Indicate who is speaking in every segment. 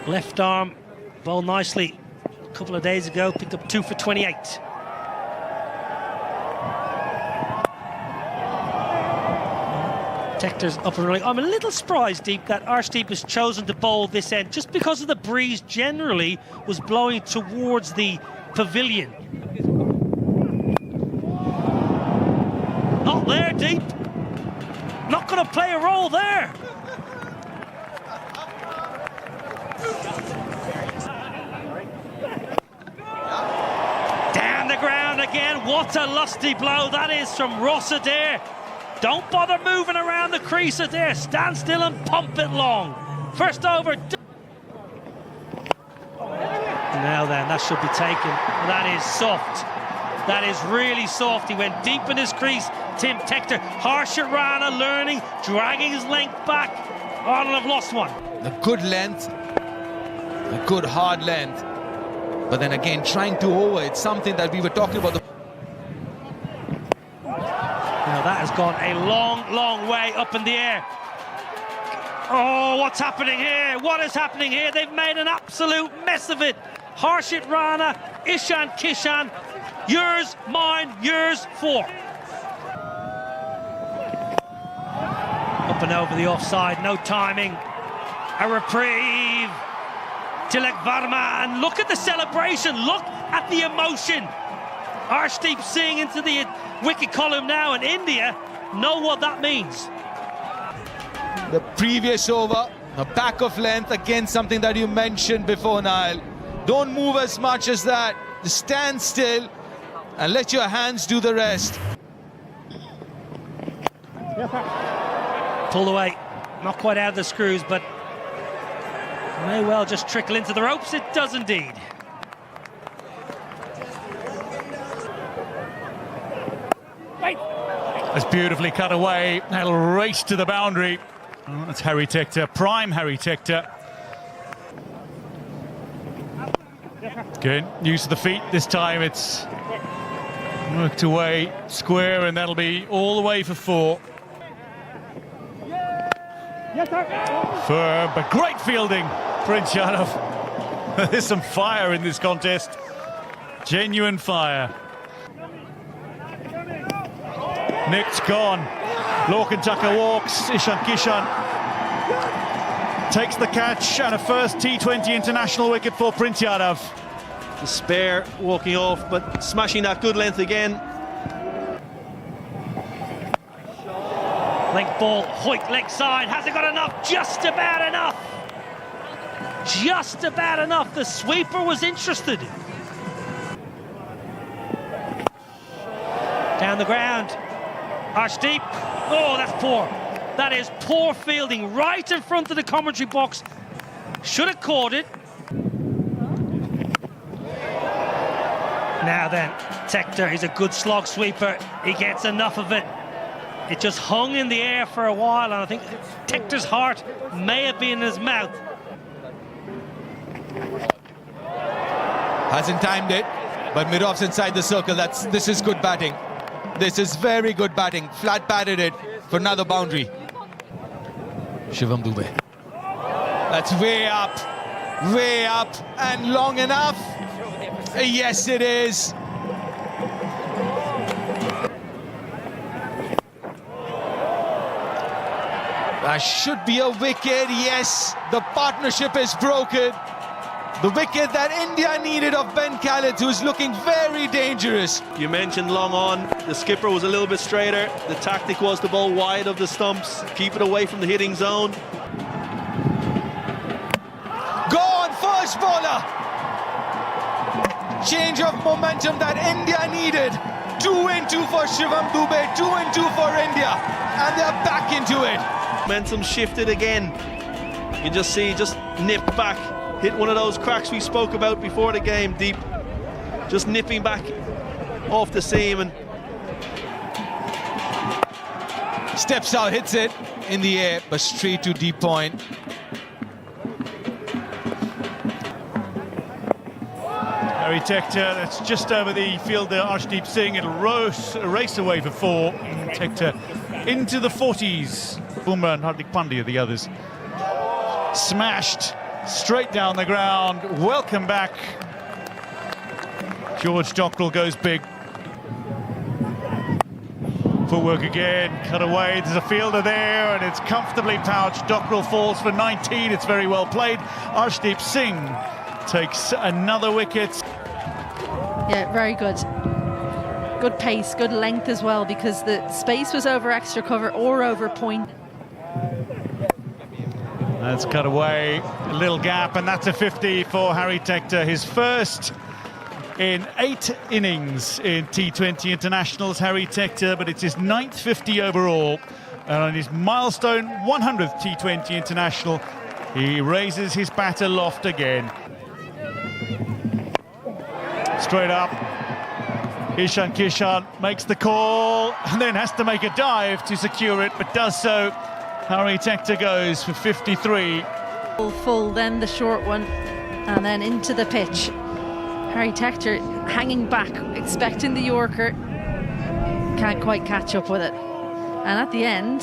Speaker 1: Left arm, bowled nicely a couple of days ago, picked up 2 for 28. Tector's up and running. I'm a little surprised, Deep, that Arshdeep has chosen to bowl this end just because of the breeze generally was blowing towards the pavilion. Not there, Deep. Not going to play a role there. Down the ground again. What a lusty blow that is from Ross Adair. Don't bother moving around the crease Adair. Stand still and pump it long. First over. Now then, that should be taken. That is soft. That is really soft. He went deep in his crease. Tim Tector, harsh at Rana, learning, dragging his length back. Arnold have lost one.
Speaker 2: A good length, a good hard length. But then again, trying to over, it's something that we were talking about.
Speaker 1: Now that has gone a long, long way up in the air. Oh, what's happening here? What is happening here? They've made an absolute mess of it. Harshit Rana, Ishan Kishan, yours, mine, yours, 4. Up and over the offside, no timing. A reprieve. Tilak Varma, and look at the celebration, look at the emotion. Arshdeep Singh into the wicket column now, and India know what that means.
Speaker 2: The previous over, a back of length, again something that you mentioned before, Niall. Don't move as much as that. Just stand still and let your hands do the rest.
Speaker 1: Pulled away, not quite out of the screws, but may well just trickle into the ropes. It does indeed.
Speaker 3: That's beautifully cut away. That'll race to the boundary. Oh, that's Harry Tector, prime Harry Tector. Good, use of the feet this time. It's worked away square, and that'll be all the way for 4. Firm, but great fielding, Prince Yadav. There's some fire in this contest. Genuine fire. Nicked gone. Lorcan Tucker walks. Ishan Kishan takes the catch, and a first T20 international wicket for Prince Yadav.
Speaker 4: The spare walking off, but smashing that good length again.
Speaker 1: Length ball, Hoyt leg side, has it got enough? Just about enough. Just about enough. The sweeper was interested. Down the ground. Arshdeep. Oh, that's poor. That is poor fielding right in front of the commentary box. Should have caught it. Now then, Tector is a good slog sweeper. He gets enough of it. It just hung in the air for a while, and I think Tector's heart may have been in his mouth.
Speaker 2: Hasn't timed it, but mid-off's inside the circle. This is good batting. This is very good batting. Flat batted it for another boundary. Shivam Dube. That's way up, and long enough. Yes, it is. That should be a wicket. Yes, the partnership is broken. The wicket that India needed of Ben Khaled, who's looking very dangerous.
Speaker 4: You mentioned long on. The skipper was a little bit straighter. The tactic was to bowl wide of the stumps, keep it away from the hitting zone.
Speaker 2: Gone, first bowler. Change of momentum that India needed. 2 in 2 for Shivam Dube, 2 in 2 for India, and they're back into it.
Speaker 4: Momentum shifted again. You can just see, just nip back. Hit one of those cracks we spoke about before the game, Deep. Just nipping back off the seam and
Speaker 2: steps out, hits it in the air, but straight to deep point.
Speaker 3: Harry Tector, that's just over the fielder, Arshdeep Singh. It'll race away for 4. Tector into the 40s. Bumrah and Hardik Pandya, the others. Smashed straight down the ground. Welcome back. George Dockrell goes big. Footwork again, cut away. There's a fielder there, and it's comfortably pouched. Dockrell falls for 19. It's very well played. Arshdeep Singh takes another wicket.
Speaker 5: Yeah, very good. Good pace, good length as well, because the space was over extra cover or over point.
Speaker 3: That's cut away, a little gap, and that's a 50 for Harry Tector. His first in 8 innings in T20 internationals, Harry Tector, but it's his 9th 50 overall. And on his milestone 100th T20 international, he raises his bat aloft again. Straight up, Ishan Kishan makes the call and then has to make a dive to secure it, but does so. Harry Tector goes for 53.
Speaker 5: Full, then the short one, and then into the pitch. Harry Tector hanging back, expecting the Yorker. Can't quite catch up with it. And at the end...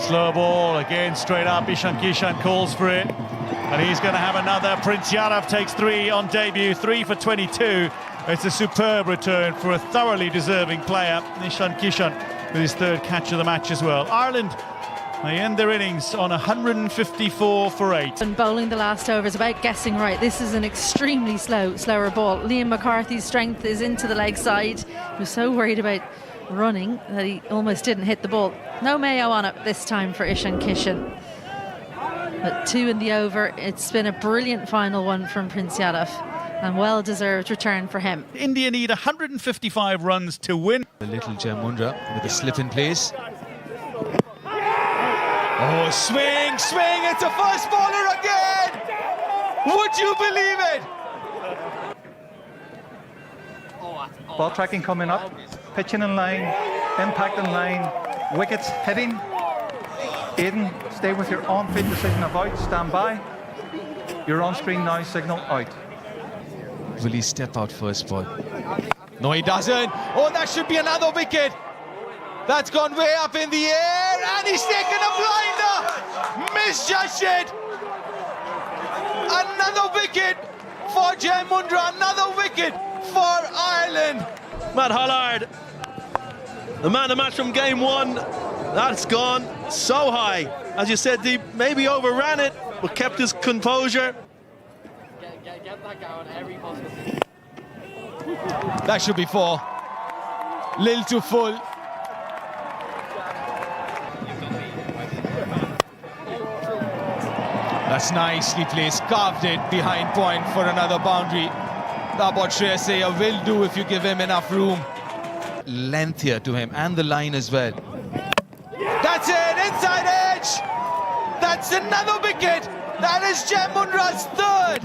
Speaker 3: Slow ball, again straight up. Ishan Kishan calls for it. And he's going to have another. Prince Yadav takes 3 on debut, 3 for 22. It's a superb return for a thoroughly deserving player. Ishan Kishan with his 3rd catch of the match as well. Ireland, they end their innings on 154 for 8.
Speaker 5: And bowling the last over is about guessing right. This is an extremely slower ball. Liam McCarthy's strength is into the leg side. He was so worried about running that he almost didn't hit the ball. No Mayo on it this time for Ishan Kishan. But 2 in the over. It's been a brilliant final one from Prince Yadav, and well-deserved return for him.
Speaker 3: India need 155 runs to win.
Speaker 2: A little Jamundra with a slip in place. Oh, swing! It's a first bowler again! Would you believe it?
Speaker 6: Ball tracking coming up, pitching in line, impact in line, wickets hitting. Aidan, stay with your on-field decision of out, stand by. Your on-screen now signal out.
Speaker 2: Will he step out first ball? No, he doesn't. Oh, that should be another wicket. That's gone way up in the air, and he's taken a blinder. Misjudged it. Another wicket for Jamundra. Another wicket for Ireland.
Speaker 4: Matt Hollard, the man of the match from game 1. That's gone so high. As you said, Deep, maybe overran it, but kept his composure.
Speaker 7: Get that going every possible.
Speaker 2: That should be 4. Little too full. That's nicely placed, carved it behind point for another boundary. That's what Shreyas will do if you give him enough room. Length here to him, and the line as well. That's it, inside edge! That's another wicket! That is Jamundra's 3rd!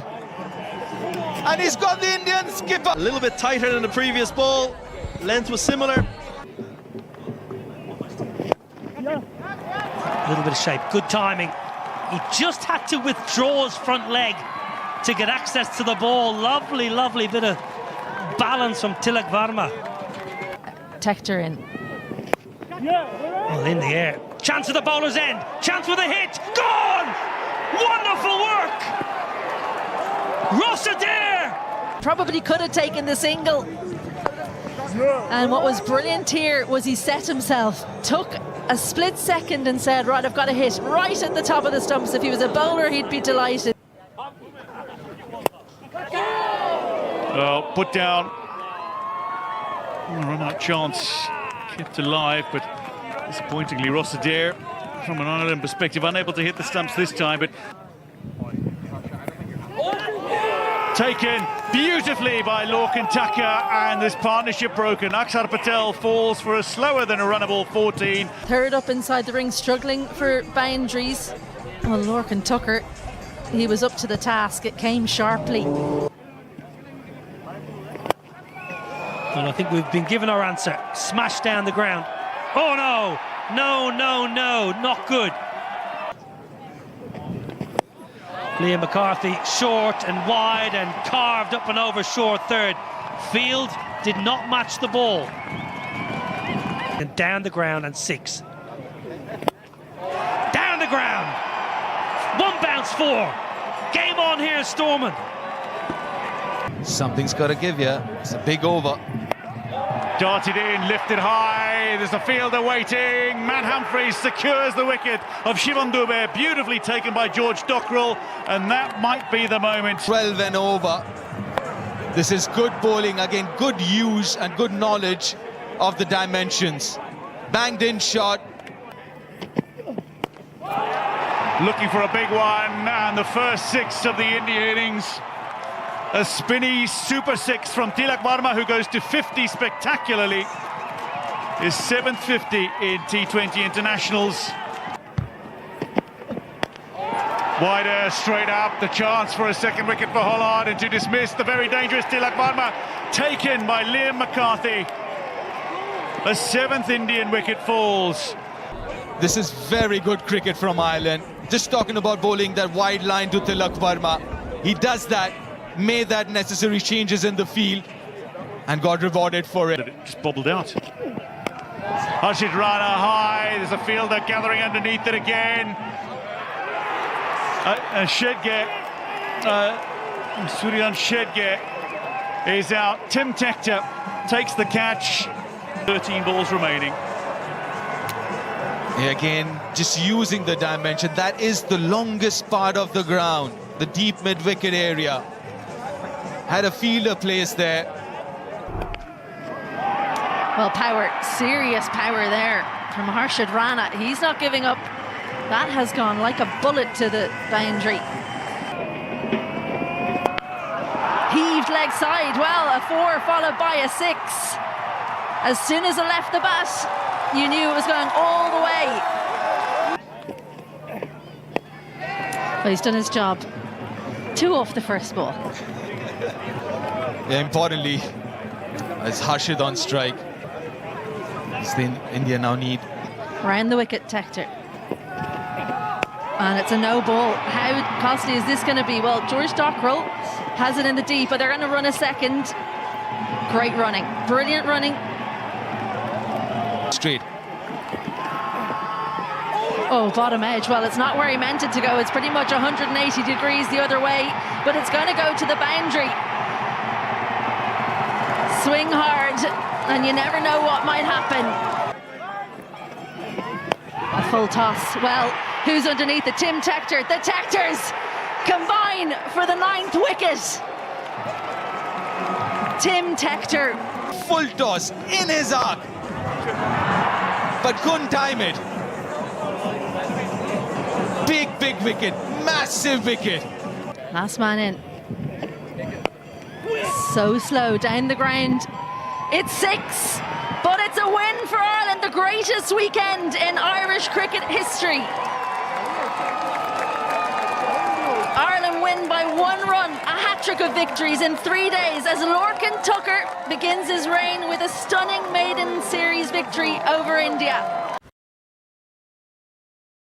Speaker 2: And he's got the Indian skipper.
Speaker 4: A little bit tighter than the previous ball. Length was similar.
Speaker 1: A little bit of shape, good timing. He just had to withdraw his front leg to get access to the ball. Lovely, lovely bit of balance from Tilak Varma.
Speaker 5: Tector in.
Speaker 1: Well, in the air. Chance at the bowler's end. Chance with a hit. Gone! Wonderful work! Ross Adair!
Speaker 5: Probably could have taken the single. And what was brilliant here was he set himself, took a split second and said, right, I've got a hit right at the top of the stumps. If he was a bowler, he'd be delighted.
Speaker 3: Well, put down. Run out chance. Kept alive, but disappointingly, Ross Adair, from an Ireland perspective, unable to hit the stumps this time, but taken beautifully by Lorcan Tucker, and this partnership broken. Akshar Patel falls for a slower than a runnable 14.
Speaker 5: 3rd up inside the ring, struggling for boundaries. Well, Lorcan Tucker, he was up to the task. It came sharply.
Speaker 1: And I think we've been given our answer. Smashed down the ground. Oh no! No, no, no, not good. Liam McCarthy short and wide and carved up and over short 3rd. Field did not match the ball. And down the ground and 6. Down the ground! One bounce, 4. Game on here, Stormont.
Speaker 2: Something's got to give you. It's a big over.
Speaker 3: Darted in, lifted high, there's a fielder waiting. Matt Humphreys secures the wicket of Shivam Dube, beautifully taken by George Dockrell, and that might be the moment.
Speaker 2: 12 and over. This is good bowling, again, good use and good knowledge of the dimensions. Banged in shot.
Speaker 3: Looking for a big one, and the first 6 of the India innings. A spinny super 6 from Tilak Varma, who goes to 50 spectacularly. His 7th 50 in T20 internationals. Wider, straight up, the chance for a second wicket for Holland, and to dismiss the very dangerous Tilak Varma, taken by Liam McCarthy. A 7th Indian wicket falls.
Speaker 2: This is very good cricket from Ireland. Just talking about bowling that wide line to Tilak Varma. He does that, made that necessary changes in the field, and got rewarded for it.
Speaker 3: It just bobbled out. Harshit Rana high, there's a fielder gathering underneath it again. Shedge, Suryan Shedge is out. Tim Tector takes the catch. 13 balls remaining.
Speaker 2: Again, just using the dimension. That is the longest part of the ground, the deep mid-wicket area. Had a fielder placed there.
Speaker 5: Well, power, serious power there from Harshit Rana. He's not giving up. That has gone like a bullet to the boundary. Heaved leg side. Well, a 4 followed by a 6. As soon as it left the bat, you knew it was going all the way. But he's done his job. 2 off the first ball.
Speaker 2: Yeah, importantly, as Harshit on strike. It's the India now need.
Speaker 5: Round the wicket, Tector. And it's a no ball. How costly is this going to be? Well, George Dockrell has it in the deep, but they're going to run a second. Great running. Brilliant running.
Speaker 2: Straight.
Speaker 5: Oh, bottom edge. Well, it's not where he meant it to go. It's pretty much 180 degrees the other way, but it's going to go to the boundary. Swing hard, and you never know what might happen. A full toss. Well, who's underneath it? Tim Tector. The Tectors combine for the 9th wicket. Tim Tector.
Speaker 2: Full toss in his arc, but couldn't time it. Big wicket, massive wicket.
Speaker 5: Last man in. So slow down the ground. It's 6, but it's a win for Ireland, the greatest weekend in Irish cricket history. Ireland win by 1 run, a hat-trick of victories in 3 days as Lorcan Tucker begins his reign with a stunning maiden series victory over India.